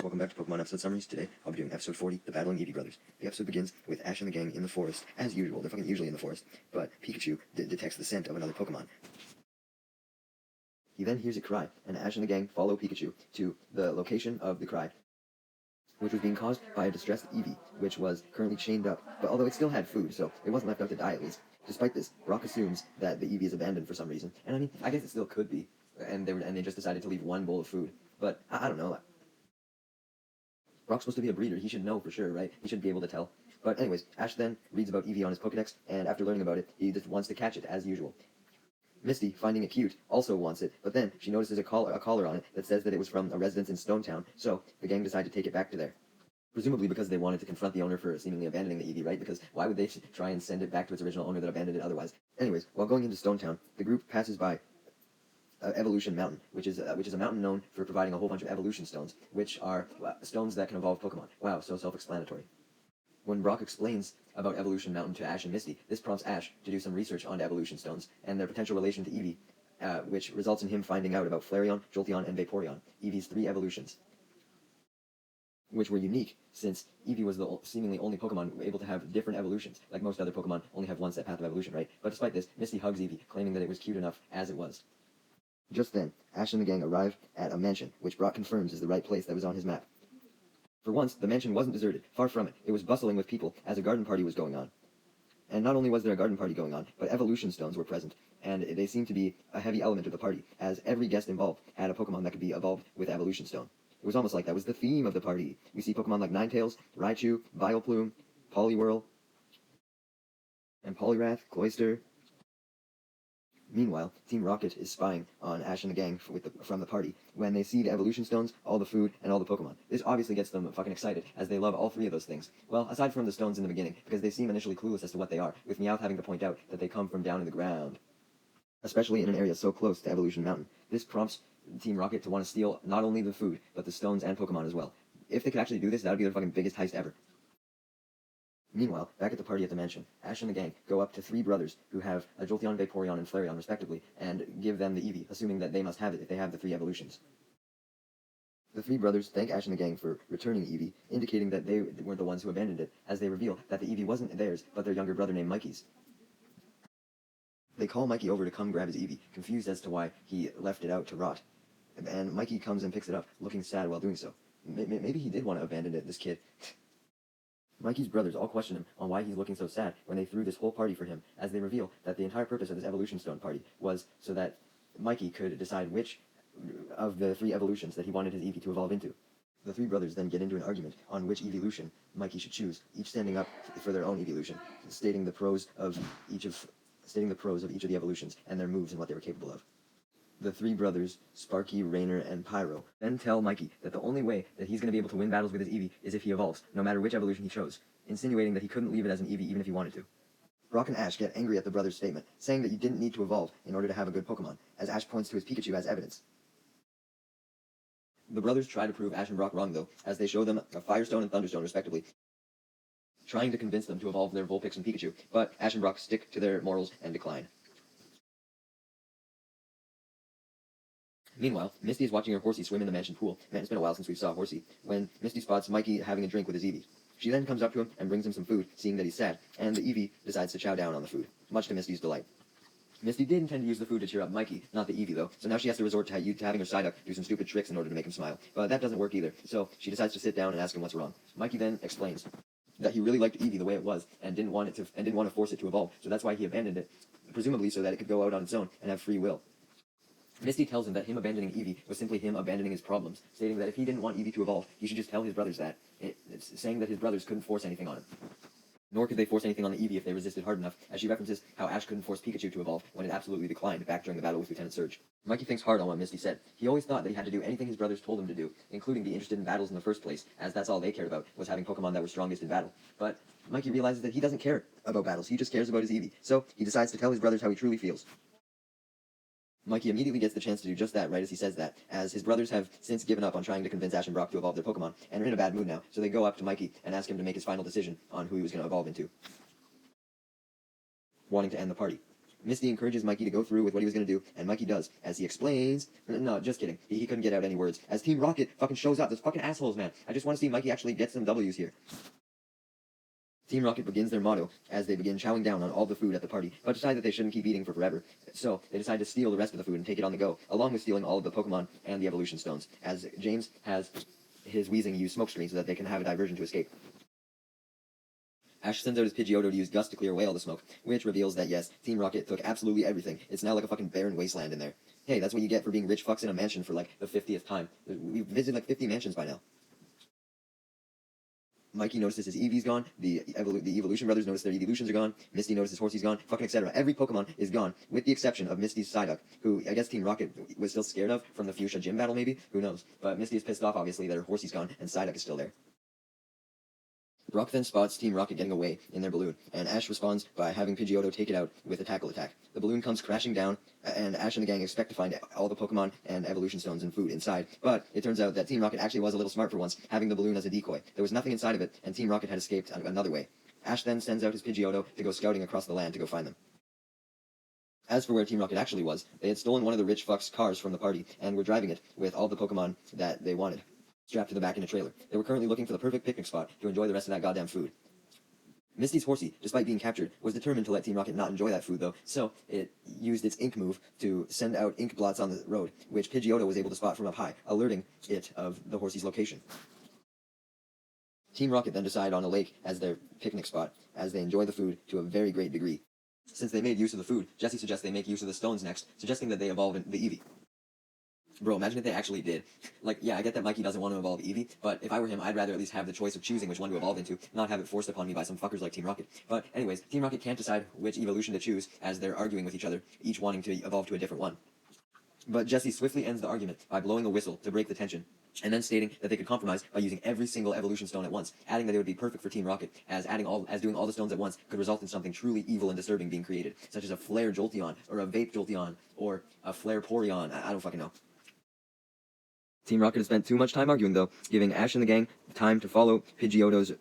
welcome back to Pokemon Episode Summaries. Today, I'll be doing Episode 40, The Battling Eevee Brothers. The episode begins with Ash and the gang in the forest, as usual. They're fucking usually in the forest, but Pikachu detects the scent of another Pokemon. He then hears it cry, and Ash and the gang follow Pikachu to the location of the cry, which was being caused by a distressed Eevee, which was currently chained up, but although it still had food, so it wasn't left out to die at least. Despite this, Brock assumes that the Eevee is abandoned for some reason, and I mean, I guess it still could be, and they just decided to leave one bowl of food, but I don't know. Brock's supposed to be a breeder, he should know for sure, right? He should be able to tell. But anyways, Ash then reads about Eevee on his Pokedex, and after learning about it, he just wants to catch it, as usual. Misty, finding it cute, also wants it, but then she notices a collar on it that says that it was from a residence in Stone Town, so the gang decide to take it back to there. Presumably because they wanted to confront the owner for seemingly abandoning the Eevee, right? Because why would they try and send it back to its original owner that abandoned it otherwise? Anyways, while going into Stone Town, the group passes by Evolution Mountain, which is a mountain known for providing a whole bunch of evolution stones, which are stones that can evolve Pokemon. Wow, so self-explanatory. When Brock explains about Evolution Mountain to Ash and Misty, this prompts Ash to do some research on evolution stones and their potential relation to Eevee, which results in him finding out about Flareon, Jolteon, and Vaporeon, Eevee's 3 evolutions, which were unique since Eevee was the seemingly only Pokemon able to have different evolutions. Like most other Pokemon only have one set path of evolution, right? But despite this, Misty hugs Eevee, claiming that it was cute enough as it was. Just then, Ash and the gang arrive at a mansion, which Brock confirms is the right place that was on his map. For once, the mansion wasn't deserted. Far from it. It was bustling with people as a garden party was going on. And not only was there a garden party going on, but evolution stones were present, and they seemed to be a heavy element of the party, as every guest involved had a Pokemon that could be evolved with evolution stone. It was almost like that was the theme of the party. We see Pokemon like Ninetales, Raichu, Vileplume, Poliwhirl, and Poliwrath, Cloyster. Meanwhile, Team Rocket is spying on Ash and the gang from the party when they see the evolution stones, all the food, and all the Pokemon. This obviously gets them fucking excited, as they love all 3 of those things. Well, aside from the stones in the beginning, because they seem initially clueless as to what they are, with Meowth having to point out that they come from down in the ground, especially in an area so close to Evolution Mountain. This prompts Team Rocket to want to steal not only the food, but the stones and Pokemon as well. If they could actually do this, that would be their fucking biggest heist ever. Meanwhile, back at the party at the mansion, Ash and the gang go up to 3 brothers who have a Jolteon, Vaporeon, and Flareon respectively, and give them the Eevee, assuming that they must have it if they have the 3 evolutions. The 3 brothers thank Ash and the gang for returning Eevee, indicating that they weren't the ones who abandoned it, as they reveal that the Eevee wasn't theirs, but their younger brother named Mikey's. They call Mikey over to come grab his Eevee, confused as to why he left it out to rot. And Mikey comes and picks it up, looking sad while doing so. Maybe he did want to abandon it, this kid. Mikey's brothers all question him on why he's looking so sad when they threw this whole party for him, as they reveal that the entire purpose of this evolution stone party was so that Mikey could decide which of the 3 evolutions that he wanted his Eevee to evolve into. The 3 brothers then get into an argument on which evolution Mikey should choose, each standing up for their own evolution, stating the pros of each of the evolutions and their moves and what they were capable of. The 3 brothers, Sparky, Rainer, and Pyro, then tell Mikey that the only way that he's going to be able to win battles with his Eevee is if he evolves, no matter which evolution he chose, insinuating that he couldn't leave it as an Eevee even if he wanted to. Brock and Ash get angry at the brothers' statement, saying that you didn't need to evolve in order to have a good Pokemon, as Ash points to his Pikachu as evidence. The brothers try to prove Ash and Brock wrong, though, as they show them a Firestone and Thunderstone, respectively, trying to convince them to evolve their Vulpix and Pikachu, but Ash and Brock stick to their morals and decline. Meanwhile, Misty is watching her Horsey swim in the mansion pool. Man, it's been a while since we saw Horsey, when Misty spots Mikey having a drink with his Eevee. She then comes up to him and brings him some food, seeing that he's sad, and the Eevee decides to chow down on the food, much to Misty's delight. Misty did intend to use the food to cheer up Mikey, not the Eevee though, so now she has to resort to having her Psyduck do some stupid tricks in order to make him smile. But that doesn't work either, so she decides to sit down and ask him what's wrong. Mikey then explains that he really liked Eevee the way it was, and didn't want to force it to evolve, so that's why he abandoned it, presumably so that it could go out on its own and have free will. Misty tells him that him abandoning Eevee was simply him abandoning his problems, stating that if he didn't want Eevee to evolve, he should just tell his brothers that. It's saying that his brothers couldn't force anything on him. Nor could they force anything on the Eevee if they resisted hard enough, as she references how Ash couldn't force Pikachu to evolve when it absolutely declined back during the battle with Lieutenant Surge. Mikey thinks hard on what Misty said. He always thought that he had to do anything his brothers told him to do, including be interested in battles in the first place, as that's all they cared about, was having Pokemon that were strongest in battle. But Mikey realizes that he doesn't care about battles, he just cares about his Eevee, so he decides to tell his brothers how he truly feels. Mikey immediately gets the chance to do just that right as he says that, as his brothers have since given up on trying to convince Ash and Brock to evolve their Pokemon, and are in a bad mood now, so they go up to Mikey and ask him to make his final decision on who he was going to evolve into, wanting to end the party. Misty encourages Mikey to go through with what he was going to do, and Mikey does, as he explains. No, just kidding. He couldn't get out any words. As Team Rocket fucking shows up. Those fucking assholes, man. I just want to see Mikey actually get some W's here. Team Rocket begins their motto as they begin chowing down on all the food at the party, but decide that they shouldn't keep eating for forever. So they decide to steal the rest of the food and take it on the go, along with stealing all of the Pokemon and the evolution stones, as James has his Weezing use smokescreen so that they can have a diversion to escape. Ash sends out his Pidgeotto to use Gust to clear away all the smoke, which reveals that yes, Team Rocket took absolutely everything. It's now like a fucking barren wasteland in there. Hey, that's what you get for being rich fucks in a mansion for like the 50th time. We've visited like 50 mansions by now. Mikey notices his Eevee's gone, the Evolution Brothers notice their Evolutions are gone, Misty notices Horsey's gone, fucking etc. Every Pokemon is gone, with the exception of Misty's Psyduck, who I guess Team Rocket was still scared of from the Fuchsia gym battle maybe, who knows. But Misty is pissed off obviously that her Horsey's gone and Psyduck is still there. Brock then spots Team Rocket getting away in their balloon, and Ash responds by having Pidgeotto take it out with a tackle attack. The balloon comes crashing down, and Ash and the gang expect to find all the Pokemon and evolution stones and food inside, but it turns out that Team Rocket actually was a little smart for once, having the balloon as a decoy. There was nothing inside of it, and Team Rocket had escaped another way. Ash then sends out his Pidgeotto to go scouting across the land to go find them. As for where Team Rocket actually was, they had stolen one of the rich fucks' cars from the party, and were driving it with all the Pokemon that they wanted, strapped to the back in a trailer. They were currently looking for the perfect picnic spot to enjoy the rest of that goddamn food. Misty's Horsey, despite being captured, was determined to let Team Rocket not enjoy that food, though, so it used its ink move to send out ink blots on the road, which Pidgeotto was able to spot from up high, alerting it of the Horsey's location. Team Rocket then decide on a lake as their picnic spot, as they enjoy the food to a very great degree. Since they made use of the food, Jessie suggests they make use of the stones next, suggesting that they evolve in the Eevee. Bro, imagine if they actually did. Like, yeah, I get that Mikey doesn't want to evolve Eevee, but if I were him, I'd rather at least have the choice of choosing which one to evolve into, not have it forced upon me by some fuckers like Team Rocket. But anyways, Team Rocket can't decide which evolution to choose, as they're arguing with each other, each wanting to evolve to a different one. But Jessie swiftly ends the argument by blowing a whistle to break the tension, and then stating that they could compromise by using every single evolution stone at once, adding that it would be perfect for Team Rocket, as doing all the stones at once could result in something truly evil and disturbing being created, such as a Flare Jolteon, or a Vape Jolteon, or a Flare Porygon. I don't fucking know. Team Rocket has spent too much time arguing, though, giving Ash and the gang time to follow Pidgeotto's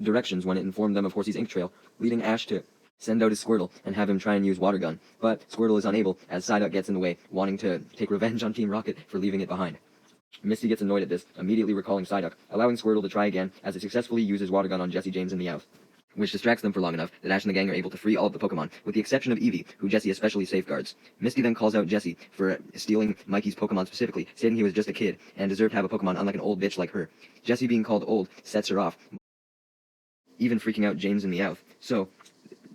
directions when it informed them of Horsey's ink trail, leading Ash to send out his Squirtle and have him try and use Water Gun. But Squirtle is unable, as Psyduck gets in the way, wanting to take revenge on Team Rocket for leaving it behind. Misty gets annoyed at this, immediately recalling Psyduck, allowing Squirtle to try again as it successfully uses Water Gun on Jessie, James, and Meowth, which distracts them for long enough that Ash and the gang are able to free all of the Pokemon, with the exception of Eevee, who Jessie especially safeguards. Misty then calls out Jessie for stealing Mikey's Pokemon specifically, stating he was just a kid and deserved to have a Pokemon unlike an old bitch like her. Jessie being called old sets her off, even freaking out James and Meowth. So,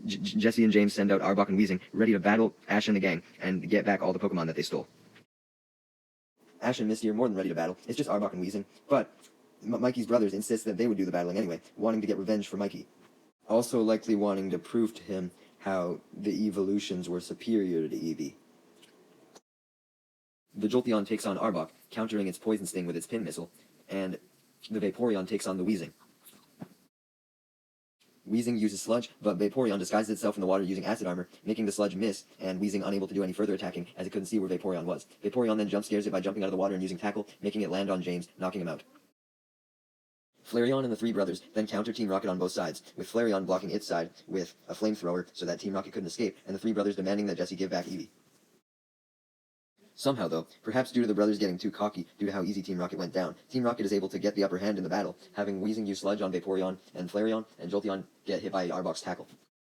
Jessie and James send out Arbok and Weezing, ready to battle Ash and the gang, and get back all the Pokemon that they stole. Ash and Misty are more than ready to battle, it's just Arbok and Weezing, but Mikey's brothers insist that they would do the battling anyway, wanting to get revenge for Mikey. Also likely wanting to prove to him how the evolutions were superior to Eevee. The Jolteon takes on Arbok, countering its poison sting with its pin missile, and the Vaporeon takes on the Weezing. Weezing uses Sludge, but Vaporeon disguises itself in the water using Acid Armor, making the Sludge miss, and Weezing unable to do any further attacking as it couldn't see where Vaporeon was. Vaporeon then jump scares it by jumping out of the water and using Tackle, making it land on James, knocking him out. Flareon and the three brothers then counter Team Rocket on both sides, with Flareon blocking its side with a flamethrower so that Team Rocket couldn't escape, and the three brothers demanding that Jessie give back Eevee. Somehow, though, perhaps due to the brothers getting too cocky due to how easy Team Rocket went down, Team Rocket is able to get the upper hand in the battle, having Weezing use Sludge on Vaporeon and Flareon, and Jolteon get hit by Arbok's Tackle.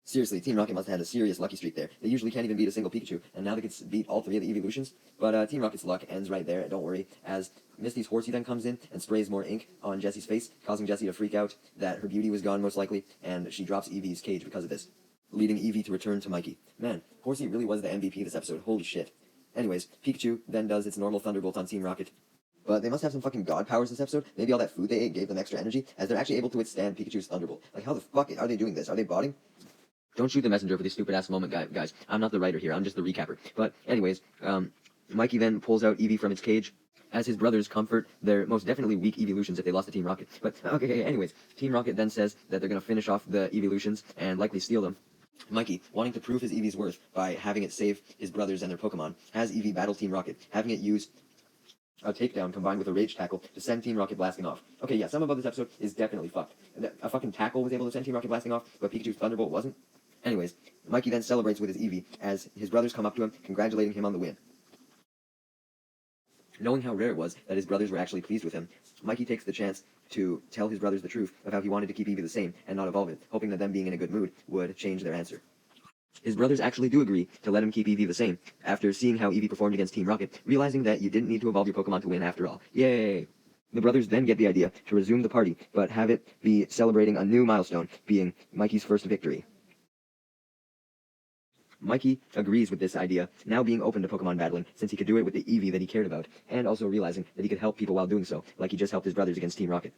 Seriously, Team Rocket must have had a serious lucky streak there. They usually can't even beat a single Pikachu, and now they can beat all three of the evolutions. But Team Rocket's luck ends right there, don't worry, as Misty's Horsey then comes in and sprays more ink on Jessie's face, causing Jessie to freak out that her beauty was gone most likely, and she drops Eevee's cage because of this, leading Eevee to return to Mikey. Man, Horsey really was the MVP this episode, holy shit. Anyways, Pikachu then does its normal Thunderbolt on Team Rocket. But they must have some fucking god powers this episode. Maybe all that food they ate gave them extra energy, as they're actually able to withstand Pikachu's Thunderbolt. Like, how the fuck are they doing this? Are they botting? Don't shoot the messenger for this stupid-ass moment, guys. I'm not the writer here, I'm just the recapper. But anyways, Mikey then pulls out Eevee from its cage, as his brothers comfort their most definitely weak evolutions if they lost to Team Rocket. But, okay, anyways, Team Rocket then says that they're gonna finish off the evolutions and likely steal them. Mikey, wanting to prove his Eevee's worth by having it save his brothers and their Pokemon, has Eevee battle Team Rocket, having it use a takedown combined with a rage tackle to send Team Rocket blasting off. Okay, yeah, some about this episode is definitely fucked. A fucking tackle was able to send Team Rocket blasting off, but Pikachu's Thunderbolt wasn't. Anyways, Mikey then celebrates with his Eevee as his brothers come up to him, congratulating him on the win. Knowing how rare it was that his brothers were actually pleased with him, Mikey takes the chance to tell his brothers the truth of how he wanted to keep Eevee the same and not evolve it, hoping that them being in a good mood would change their answer. His brothers actually do agree to let him keep Eevee the same, after seeing how Eevee performed against Team Rocket, realizing that you didn't need to evolve your Pokemon to win after all. Yay! The brothers then get the idea to resume the party, but have it be celebrating a new milestone, being Mikey's first victory. Mikey agrees with this idea, now being open to Pokemon battling, since he could do it with the Eevee that he cared about, and also realizing that he could help people while doing so, like he just helped his brothers against Team Rocket.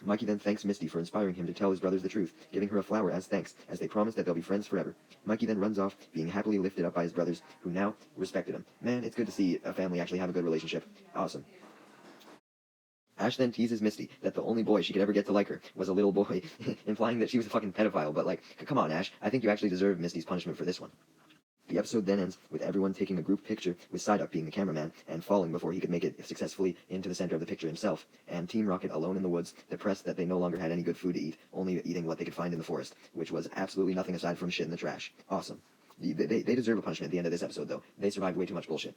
Mikey then thanks Misty for inspiring him to tell his brothers the truth, giving her a flower as thanks, as they promise that they'll be friends forever. Mikey then runs off, being happily lifted up by his brothers, who now respected him. Man, it's good to see a family actually have a good relationship. Awesome. Ash then teases Misty that the only boy she could ever get to like her was a little boy, implying that she was a fucking pedophile, but like, come on Ash, I think you actually deserve Misty's punishment for this one. The episode then ends with everyone taking a group picture, with Psyduck being the cameraman, and falling before he could make it successfully into the center of the picture himself, and Team Rocket alone in the woods, depressed that they no longer had any good food to eat, only eating what they could find in the forest, which was absolutely nothing aside from shit in the trash. Awesome. They deserve a punishment at the end of this episode, though. They survived way too much bullshit.